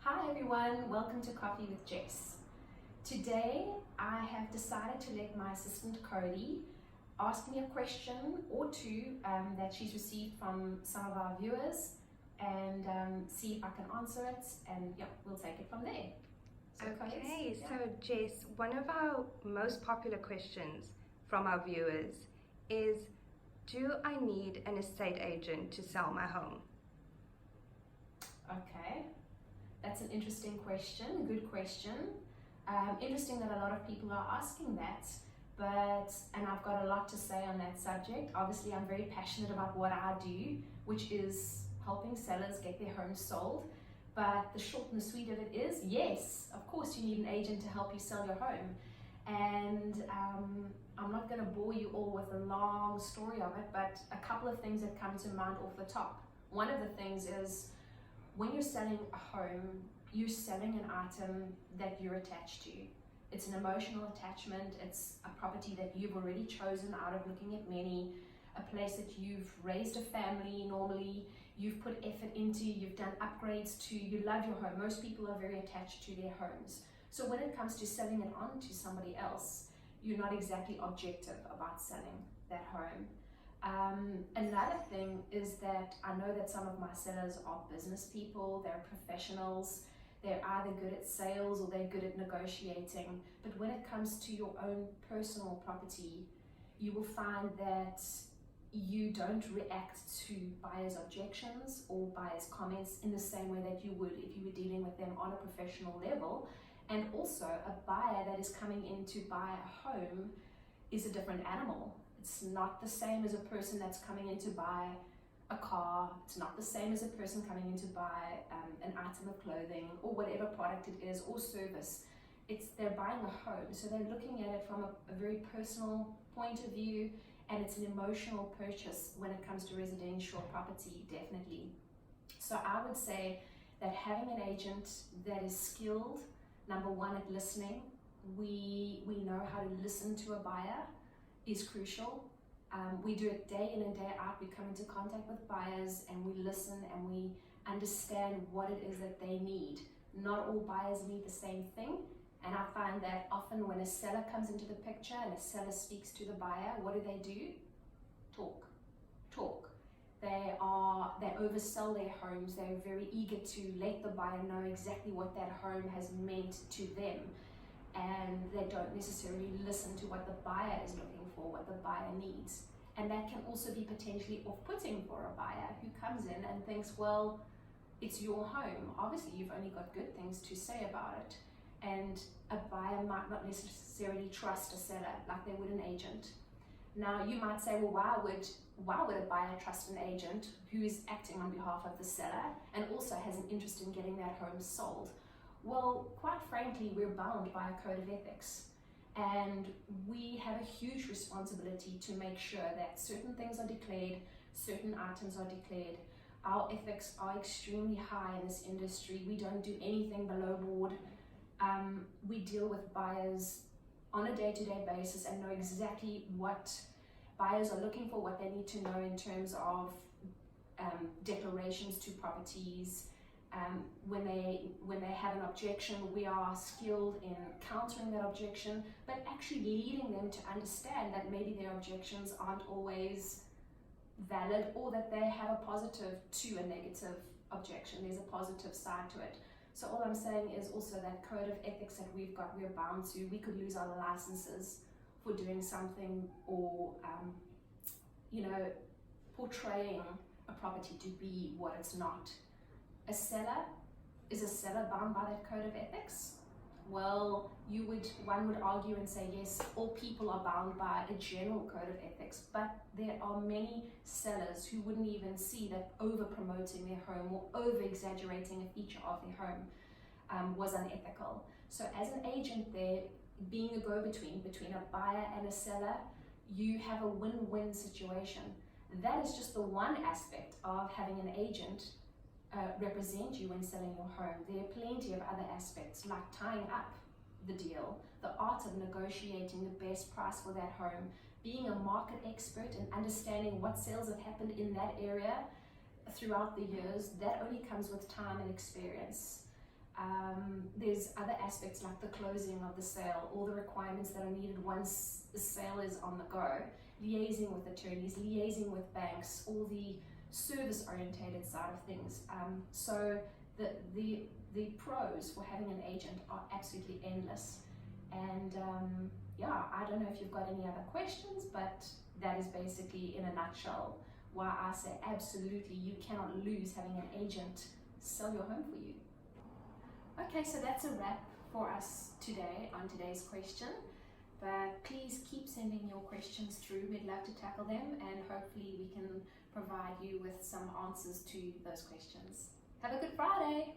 Hi everyone, welcome to Coffee with Jess. Today I have decided to let my assistant Cody ask me a question or two that she's received from some of our viewers and see if I can answer it, and yeah, we'll take it from there. So Jess, one of our most popular questions from our viewers is, do I need an estate agent to sell my home? Okay, that's an interesting question, a good question. Interesting that a lot of people are asking that, and I've got a lot to say on that subject. Obviously, I'm very passionate about what I do, which is helping sellers get their homes sold. But the short and the sweet of it is, yes, of course you need an agent to help you sell your home. And I'm not going to bore you all with a long story of it, but a couple of things that come to mind off the top. One of the things is, when you're selling a home, you're selling an item that you're attached to. It's an emotional attachment. It's a property that you've already chosen out of looking at many, a place that you've raised a family normally, you've put effort into, you've done upgrades to, you love your home. Most people are very attached to their homes. So when it comes to selling it on to somebody else, you're not exactly objective about selling that home. Another thing is that I know that some of my sellers are business people, they're professionals, they're either good at sales or they're good at negotiating. But when it comes to your own personal property, you will find that you don't react to buyers' objections or buyers' comments in the same way that you would if you were dealing with them on a professional level. And also, a buyer that is coming in to buy a home is a different animal. It's not the same as a person that's coming in to buy a car. It's not the same as a person coming in to buy an item of clothing or whatever product it is or service. They're buying a home, so they're looking at it from a very personal point of view, and it's an emotional purchase when it comes to residential property, definitely. So I would say that having an agent that is skilled, number one, at listening, we know how to listen to a buyer, is crucial. We do it day in and day out. We come into contact with buyers and we listen and we understand what it is that they need. Not all buyers need the same thing, and I find that often when a seller comes into the picture and a seller speaks to the buyer, what do? Talk. They oversell their homes. They're very eager to let the buyer know exactly what that home has meant to them, and they don't necessarily listen to what the buyer is looking for, what the buyer needs. And that can also be potentially off-putting for a buyer who comes in and thinks, well, it's your home. Obviously, you've only got good things to say about it. And a buyer might not necessarily trust a seller like they would an agent. Now, you might say, well, why would a buyer trust an agent who is acting on behalf of the seller and also has an interest in getting that home sold? Well, quite frankly, we're bound by a code of ethics, and we have a huge responsibility to make sure that certain things are declared, certain items are declared. Our ethics are extremely high in this industry. We don't do anything below board. We deal with buyers on a day-to-day basis and know exactly what buyers are looking for, what they need to know in terms of declarations to properties. When they have an objection, we are skilled in countering that objection, but actually leading them to understand that maybe their objections aren't always valid, or that they have a positive to a negative objection. There's a positive side to it. So all I'm saying is also that code of ethics that we're bound to. We could lose our licenses for doing something, or portraying a property to be what it's not. Is a seller bound by that code of ethics? Well, one would argue and say, yes, all people are bound by a general code of ethics, but there are many sellers who wouldn't even see that over-promoting their home or over-exaggerating a feature of their home was unethical. So as an agent there, being a go-between between a buyer and a seller, you have a win-win situation. That is just the one aspect of having an agent represent you when selling your home. There are plenty of other aspects, like tying up the deal, the art of negotiating the best price for that home, being a market expert and understanding what sales have happened in that area throughout the years. That only comes with time and experience. There's other aspects like the closing of the sale, all the requirements that are needed once the sale is on the go, liaising with attorneys, liaising with banks, all the service-orientated side of things. So the pros for having an agent are absolutely endless. And yeah, I don't know if you've got any other questions, but that is basically in a nutshell why I say absolutely you cannot lose having an agent sell your home for you. Okay, so that's a wrap for us today on today's question. But please keep sending your questions through. We'd love to tackle them, and hopefully we can provide you with some answers to those questions. Have a good Friday!